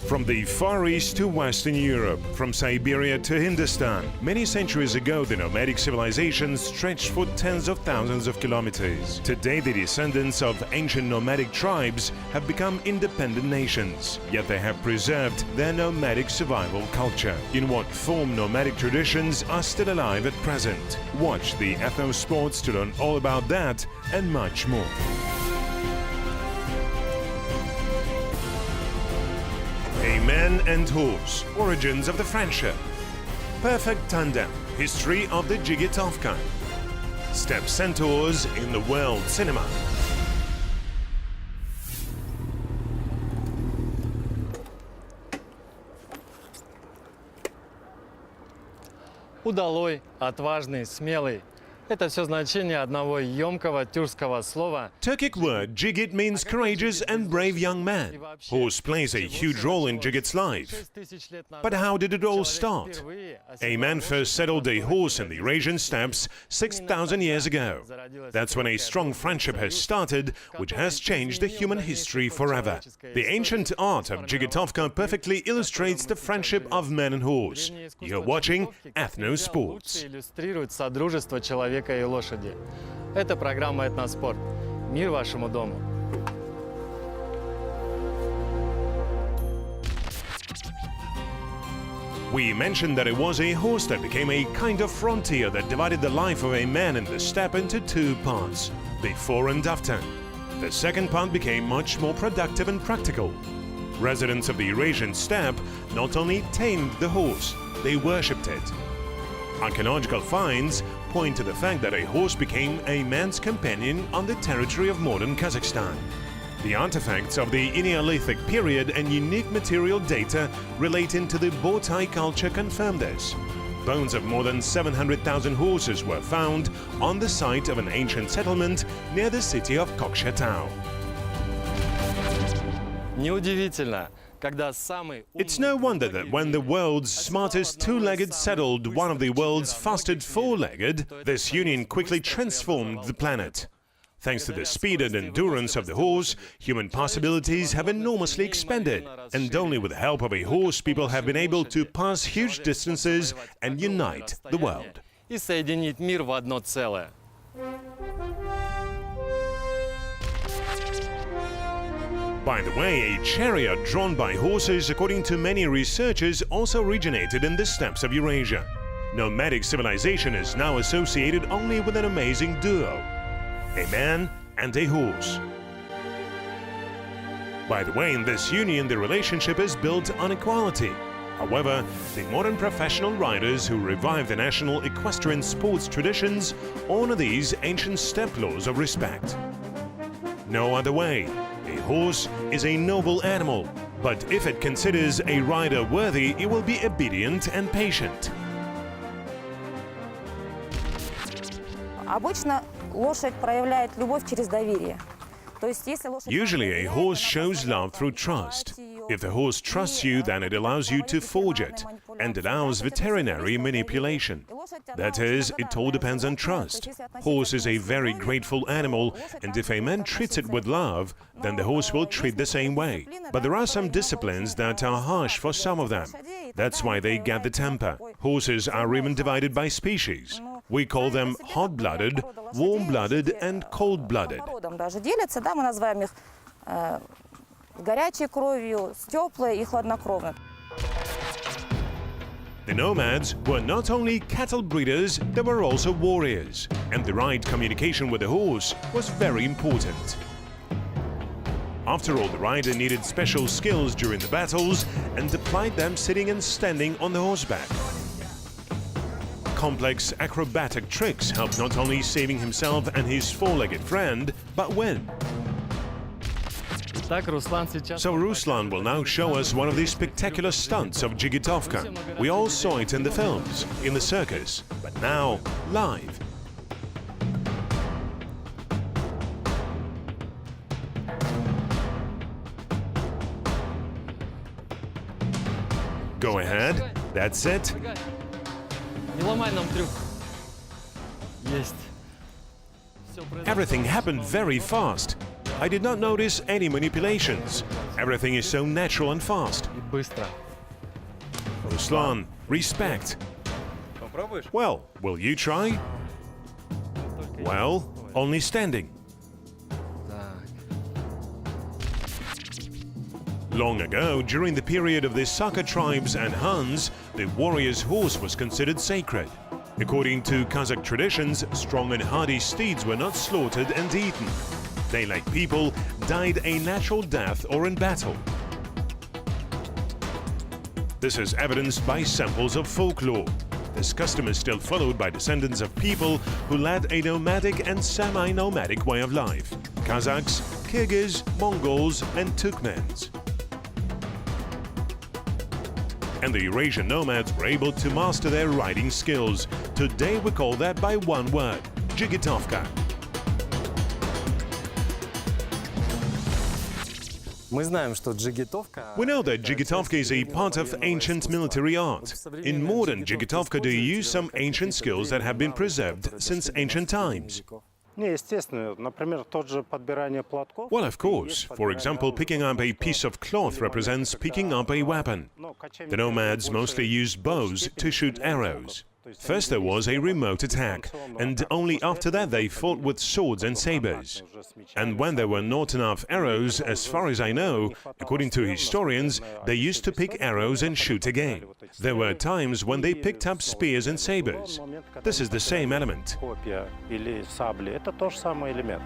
From the Far East to Western Europe, from Siberia to Hindustan, many centuries ago the nomadic civilization stretched for tens of thousands of kilometers. Today the descendants of ancient nomadic tribes have become independent nations, yet they have preserved their nomadic survival culture. In what form nomadic traditions are still alive at present? Watch the Ethnosports to learn all about that and much more. A man and horse, origins of the friendship. Perfect tandem, history of the Dzhigitovka. Steppe centaurs in the world cinema. Удалой, отважный, смелый. Это все значение одного емкого тюркского слова. Turkic word Dzhigit means courageous and brave young man. Horse plays a huge role in Dzhigit's life. But how did it all start? A man first settled a horse in the Eurasian steppes 6,000 years ago. That's when a strong friendship has started, which has changed the human history forever. The ancient art of Dzhigitovka perfectly illustrates the friendship of man and horse. You're watching Ethnosports. И лошади. Это программа «Этноспорт». Мир вашему дому! We mentioned that it was a horse that became a kind of frontier that divided the life of a man in the steppe into two parts, before and after. The second part became much more productive and practical. Residents of the Eurasian steppe not only tamed the horse, they worshipped it. Archaeological finds point to the fact that a horse became a man's companion on the territory of modern Kazakhstan. The artifacts of the Neolithic period and unique material data relating to the Botai culture confirm this. Bones of more than 700,000 horses were found on the site of an ancient settlement near the city of Kokshetau. Неудивительно. It's no wonder that when the world's smartest two-legged settled one of the world's fastest four-legged, this union quickly transformed the planet. Thanks to the speed and endurance of the horse, human possibilities have enormously expanded, and only with the help of a horse people have been able to pass huge distances and unite the world. И соединить мир в одно целое. By the way, a chariot drawn by horses, according to many researchers, also originated in the steppes of Eurasia. Nomadic civilization is now associated only with an amazing duo, a man and a horse. By the way, in this union, the relationship is built on equality. However, the modern professional riders who revive the national equestrian sports traditions honor these ancient steppe laws of respect. No other way. A horse is a noble animal, but if it considers a rider worthy, it will be obedient and patient. Обычно лошадь проявляет любовь через доверие. Usually a horse shows love through trust. If the horse trusts you, then it allows you to forge it and allows veterinary manipulation. That is, it all depends on trust. Horse is a very grateful animal, and if a man treats it with love, then the horse will treat the same way. But there are some disciplines that are harsh for some of them. That's why they get the temper. Horses are even divided by species. We call them hot-blooded, warm-blooded and cold-blooded. Мы называем их горячей кровью, с теплой и хладнокровной. The nomads were not only cattle breeders, they were also warriors, and the right communication with the horse was very important. After all, the rider needed special skills during the battles and applied them sitting and standing on the horseback. Complex acrobatic tricks helped not only saving himself and his four-legged friend, but win. So Ruslan will now show us one of the spectacular stunts of Dzhigitovka. We all saw it in the films, in the circus, but now live. Go ahead, that's it. Everything happened very fast. I did not notice any manipulations. Everything is so natural and fast. И быстро. Ruslan, respect. Well, will you try? Well, only standing. Так. Long ago, during the period of the Sakha tribes and Huns, the warrior's horse was considered sacred. According to Kazakh traditions, strong and hardy steeds were not slaughtered and eaten. They, like people, died a natural death or in battle. This is evidenced by samples of folklore. This custom is still followed by descendants of people who led a nomadic and semi-nomadic way of life: Kazakhs, Kyrgyz, Mongols, and Turkmens. And the Eurasian nomads were able to master their riding skills. Today we call that by one word: Dzhigitovka. Мы знаем, что джигитовка... We know that Dzhigitovka is a part of ancient military art. In modern Dzhigitovka, do you use some ancient skills that have been preserved since ancient times? Не, естественно, например, тот же подбирание платков. Well, of course. For example, picking up a piece of cloth represents picking up a weapon. The nomads mostly used bows to shoot arrows. First there was a remote attack, and only after that they fought with swords and sabers. And when there were not enough arrows, as far as I know, according to historians, they used to pick arrows and shoot again. There were times when they picked up spears and sabers. This is the same element. Копья или сабли, это тот же самый элемент.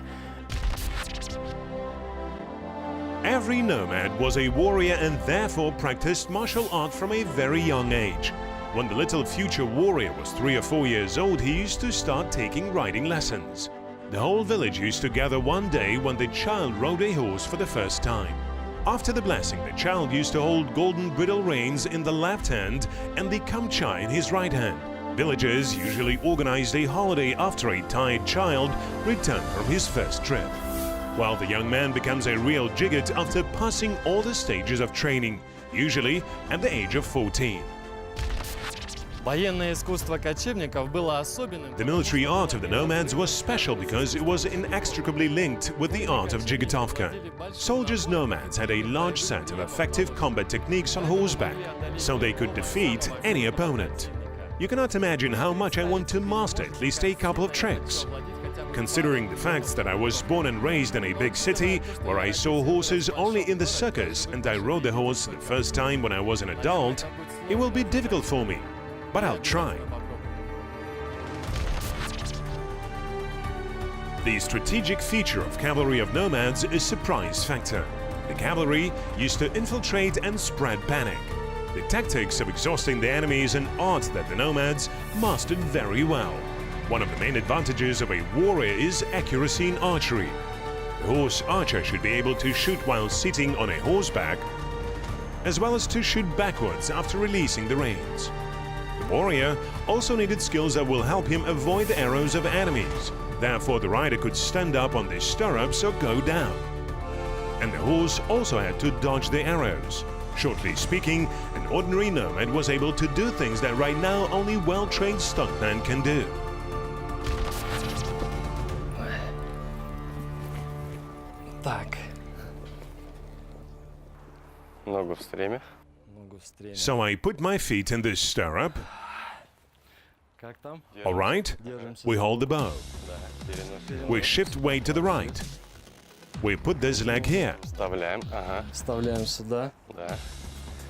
Every nomad was a warrior and therefore practiced martial art from a very young age. When the little future warrior was 3 or 4 years old, he used to start taking riding lessons. The whole village used to gather one day when the child rode a horse for the first time. After the blessing, the child used to hold golden bridle reins in the left hand and the kamcha in his right hand. Villagers usually organized a holiday after a tired child returned from his first trip. While the young man becomes a real jigit after passing all the stages of training, usually at the age of 14. Военное искусство кочевников было особенным. The military art of the nomads was special because it was inextricably linked with the art of Dzhigitovka. Soldiers nomads had a large set of effective combat techniques on horseback, so they could defeat any opponent. You cannot imagine how much I want to master at least a couple of tricks. Considering the fact that I was born and raised in a big city where I saw horses only in the circus and I rode the horse the first time when I was an adult, it will be difficult for me. But I'll try. The strategic feature of cavalry of nomads is surprise factor. The cavalry used to infiltrate and spread panic. The tactics of exhausting the enemy is an art that the nomads mastered very well. One of the main advantages of a warrior is accuracy in archery. The horse archer should be able to shoot while sitting on a horseback, as well as to shoot backwards after releasing the reins. The warrior also needed skills that will help him avoid the arrows of enemies. Therefore, the rider could stand up on the stirrups or go down. And the horse also had to dodge the arrows. Shortly speaking, an ordinary nomad was able to do things that right now only well-trained stuntmen can do. Так. Ногу в стреме. Ногу в стреме. So I put my feet in this stirrup. Как там? All right, Держимся. we hold the bow. Да, переносим. We shift weight to the right. We put this leg here. Вставляем. Ага. Вставляем сюда. Да.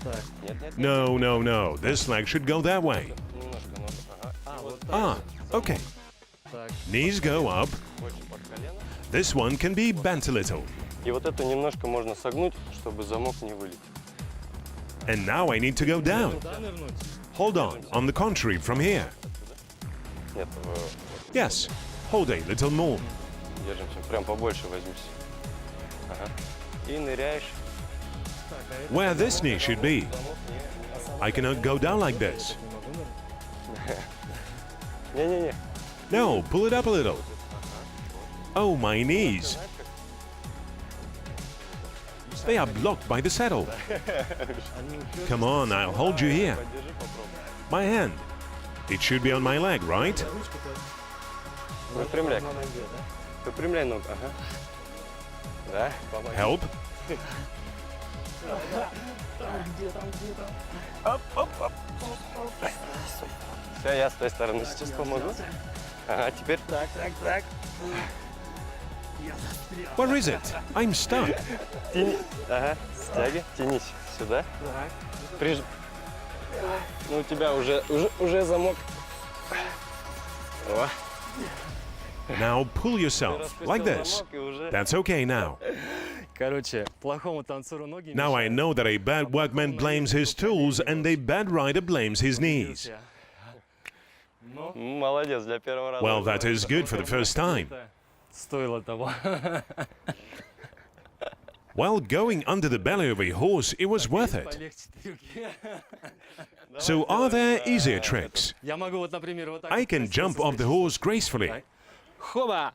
Так. Нет, нет. No, no, no. This leg should go that way. Немножко ногу. Ага. А, вот так. Ah, okay. Так. Knees go up. Больше под колено. This one can be bent a little. И вот это немножко можно согнуть, чтобы замок не вылетел. And now I need to go down. Куда нырнуть? Hold on the contrary, from here. Нет, Yes, hold a little more. держимся. Прям побольше возьмись. Ага. И ныряешь. Where this knee should be. I cannot go down like this. Не-не-не. No, pull it up a little. Oh, my knees. They are blocked by the saddle. Come on, I'll hold you here. Подержи, попробуй. My hand. It should be on my leg, right? Выпрямляй. Выпрямляй ногу. Ага. Да, помоги. Help? Все, я с той стороны сейчас помогу. Ага, теперь. Так. Where is it? I'm stuck. Тяни. Ага, стяги, тянись сюда. Ну, у тебя уже замок. О. Now pull yourself, like this. That's okay now. Короче, плохому танцору ноги Now I know that a bad workman blames his tools and a bad rider blames his knees. Молодец, для первого раза. Well, that is good for the first time. Стоило того. While going under the belly of a horse, it was worth it. Полегче трюки. So are there easier tricks? Я могу вот, например, вот так. I can jump off the horse gracefully. Хоба!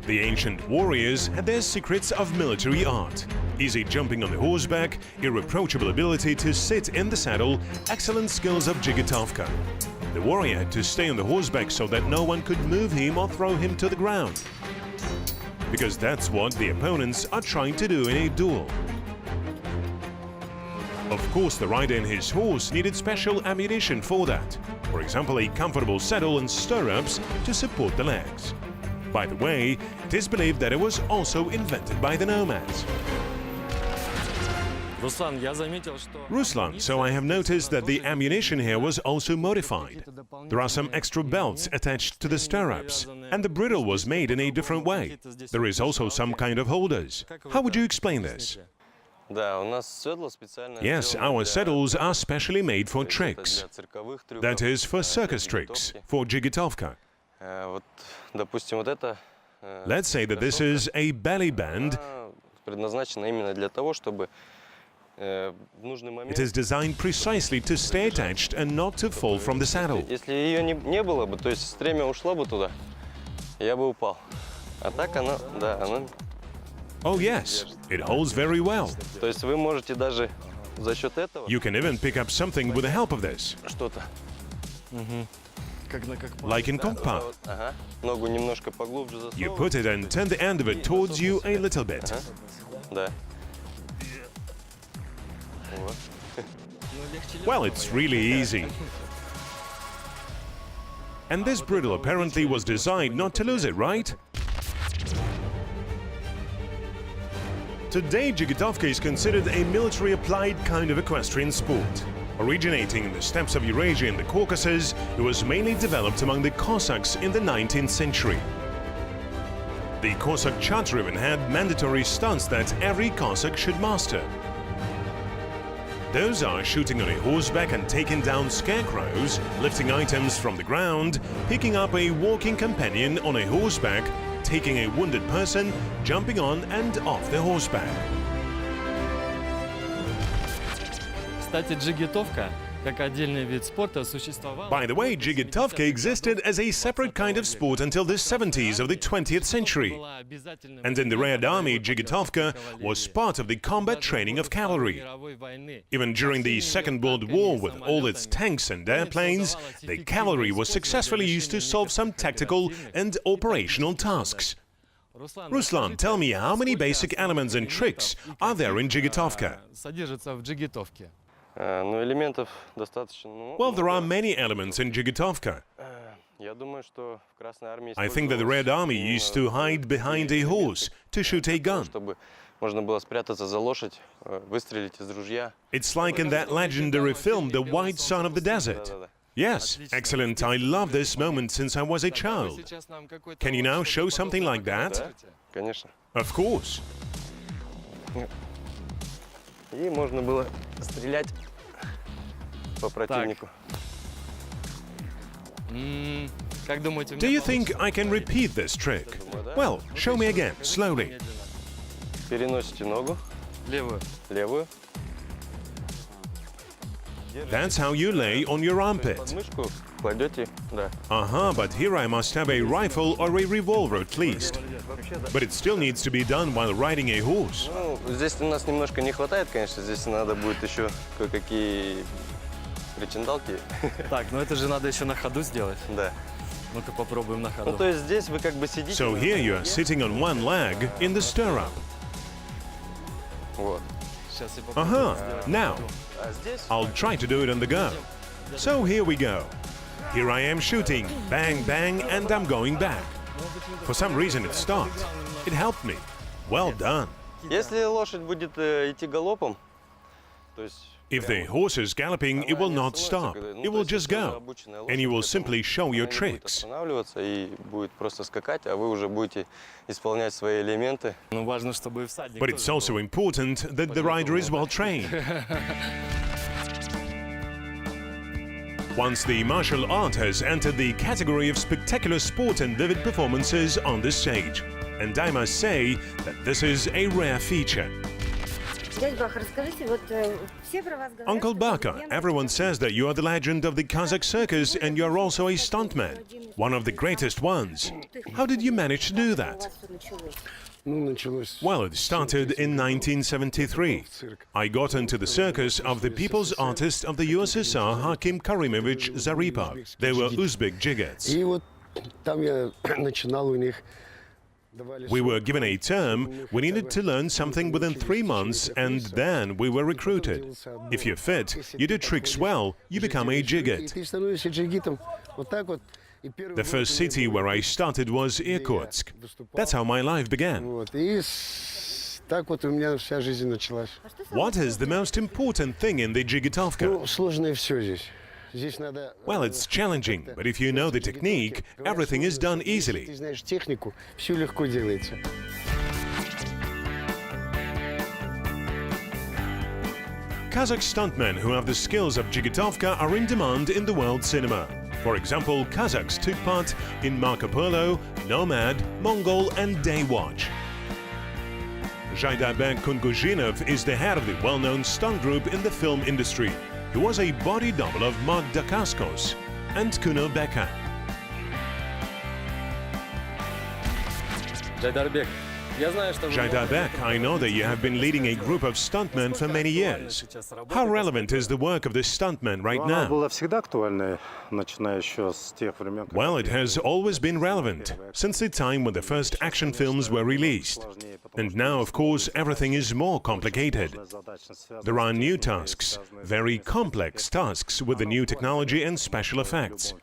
The ancient warriors had their secrets of military art. Easy jumping on the horseback, irreproachable ability to sit in the saddle, excellent skills of Dzhigitovka. The warrior had to stay on the horseback so that no one could move him or throw him to the ground. Because that's what the opponents are trying to do in a duel. Of course, the rider and his horse needed special ammunition for that. For example, a comfortable saddle and stirrups to support the legs. By the way, it is believed that it was also invented by the nomads. Руслан, я заметил, что... Ruslan, so I have noticed that the ammunition here was also modified. There are some extra belts attached to the stirrups, and the bridle was made in a different way. There is also some kind of holders. How would you explain this? Да, у нас седла специально. Yes, our saddles are specially made for tricks. That is for circus tricks, for Dzhigitovka. Вот, допустим, вот это. Let's say that this is a belly band. Предназначена именно для того, чтобы в нужный момент. It is designed precisely to stay attached and not to fall from the saddle. Если ее не было бы, то есть стремя ушло бы туда, я бы упал. А так она, да, она. Oh yes, it holds very well. То есть вы можете даже за счет этого. You can even pick up something with the help of this. Что-то. Like in compa. Ага. Ногу немножко поглубже You засовываешь. put it and turn the end of it towards you a little bit. Да. Вот. Well, it's really easy. And this bridle apparently was designed not to lose it, right? Today, Dzhigitovka is considered a military-applied kind of equestrian sport. Originating in the steppes of Eurasia and the Caucasus, it was mainly developed among the Cossacks in the 19th century. The Cossack charter even had mandatory stunts that every Cossack should master. Those are shooting on a horseback and taking down scarecrows, lifting items from the ground, picking up a walking companion on a horseback, taking a wounded person, jumping on and off the horseback. Кстати, джигитовка, как отдельный вид спорта, существовала... By the way, Dzhigitovka existed as a separate kind of sport until the 70s of the 20th century. And in the Red Army, Dzhigitovka was part of the combat training of cavalry. Even during the Second World War, with all its tanks and airplanes, the cavalry was successfully used to solve some tactical and operational tasks. Ruslan, tell me, how many basic elements and tricks are there in Dzhigitovka? Содержится в джигитовке. Ну, элементов достаточно. Ну, Well, there are many elements in Dzhigitovka. я думаю, что в Красной армии. I think that the Red Army used to hide behind a horse to shoot a gun. Чтобы можно было спрятаться за лошадь, выстрелить из ружья. It's like in that legendary film, The White Son of the Desert. Yes, excellent. I love this moment since I was a child. Can you now show something like that? Конечно. Of course. И можно было стрелять по противнику. Как думаете, Do you think I can repeat this trick? Well, show me again, slowly. Переносите ногу, левую? левую. That's how you lay on your armpit. Подмышку кладете, да. But here I must have a rifle or a revolver at least. But it still needs to be done while riding a horse. Ну, здесь у нас немножко не хватает, конечно. Здесь надо будет еще кое-какие причиндалки. Так, ну это же надо еще на ходу сделать. Да. Ну-ка попробуем на Ну, ходу. то есть здесь вы как бы сидите. So here you are sitting on one leg in the stirrup. Вот. Сейчас я попробую Aha, сделать. now А здесь I'll try to do it on the go. So here we go. Here I am shooting, bang, bang, and I'm going back. For some reason it stopped. It helped me. Well done. если лошадь будет идти галопом, то есть If the horse is galloping, it will not stop. It will just go. And you will simply show your tricks. Останавливаться и будет просто скакать, а вы уже будете исполнять свои элементы. Ну важно, чтобы и всадник But it's тоже also important that the rider is well trained. Once the martial art has entered the category of spectacular sport and vivid performances on the stage. And I must say that this is a rare feature. Дядь Бах, расскажите, вот все про вас говорят... Uncle что Baka, вы everyone says that you are the legend of the Kazakh circus and you are also a stuntman, one of the greatest ones. How did you manage to do у that? вас всё началось? Ну, началось... Well, it started in 1973. I got into the circus of the people's artist of the USSR, Hakim Karimovich Zaripov. They were Uzbek Jigits. И вот там я начинал у них... We were given a term, we needed to learn something within 3 months, and then we were recruited. If you're fit, you do tricks well, you become a И jigit. ты становишься джигитом. Вот так вот. И первый The first city where I started was Irkutsk. That's how my life began. Вот. И так вот у меня вся жизнь началась. What is the most important thing in the Dzhigitovka? Ну, сложное все здесь. Здесь надо... Well, it's challenging, but if you know the technique, everything is done Ты easily. знаешь технику, все легко делается. Kazakh stuntmen who have the skills of Dzhigitovka are in demand in the world cinema. For example, Kazakhs took part in Marco Polo, Nomad, Mongol and Daywatch. Dzhigitovka Kunguzhinov is the head of the well-known stunt group in the film industry. He was a body double of Mark Dacascos and Kuno Becker. Жайдарбек, я знаю, что вы... Dzhigitovka, I know that you have been leading a group of stuntmen for many years. How relevant is the work of the stuntmen right Она now? была всегда актуальной, начиная еще с тех времен. Well, it has always been relevant, since the time when the first action films were released. And now, of course, everything is more complicated. There are new tasks, very complex tasks with the new technology and special effects.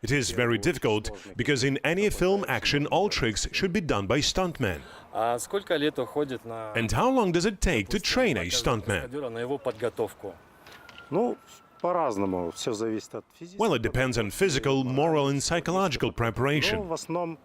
It is very difficult, because in any film action, all tricks should be done by stuntmen. А сколько лет уходит на... And how long does it take to train a stuntman? на его подготовку? Ну, по-разному, все зависит от физического. Well, it depends on physical, moral and psychological Ну, preparation. в основном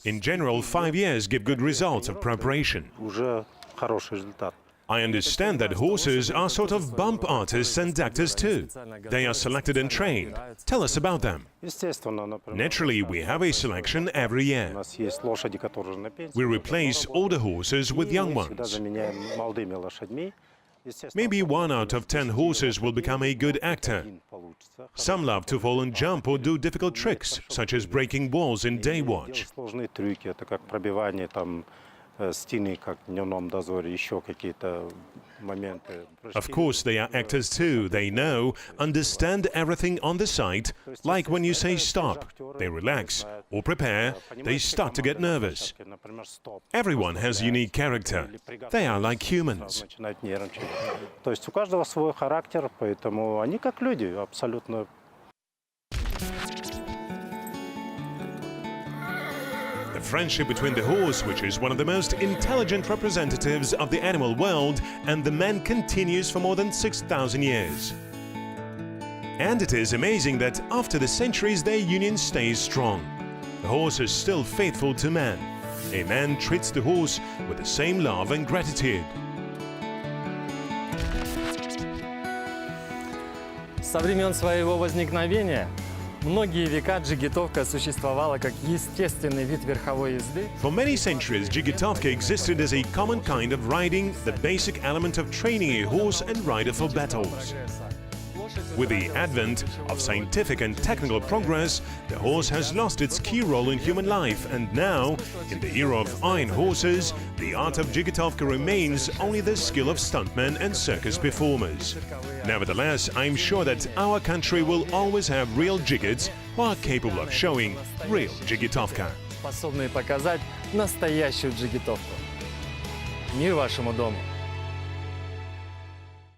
In general, 5 years give good results of preparation. уже хороший результат. I understand that horses are sort of bump artists and actors too. They are selected and trained. Tell us about them. Естественно, например, Naturally, we have a selection every у year. нас есть лошади, которые на пенсии. We replace older horses with young Мы всегда ones. заменяем молодыми лошадьми. Естественно, Maybe 1 out of 10 horses will become a good actor. один получится. Some love to fall and jump or do difficult tricks, such as breaking walls in Daywatch. Делать сложные трюки, это как пробивание там стены, как в дневном дозоре, еще какие-то моменты. Of course, they are actors too. They know, understand everything on the site. Like when you say stop, they relax, or prepare, they start to get nervous. Everyone has unique character. They are like humans. Начинают нервничать. То есть у каждого свой характер, поэтому они как люди, абсолютно. The friendship between the horse, which is one of the most intelligent representatives of the animal world, and the man continues for more than 6,000 years. And it is amazing that after the centuries their union stays strong. The horse is still faithful to man. A man treats the horse with the same love and gratitude. Со времен своего возникновения многие века джигитовка существовала как естественный вид верховой езды. For many centuries, Dzhigitovka existed as a common kind of riding, the basic element of training a horse and rider for battles. With the advent of scientific and technical progress, the horse has lost its key role in human life, and now, in the era of iron horses, the art of Dzhigitovka remains only the skill of stuntmen and circus performers. Nevertheless, I'm sure that our country will always have real джигиты who are capable of showing real джигитовка. Способные показать настоящую джигитовку. Мир вашему дому!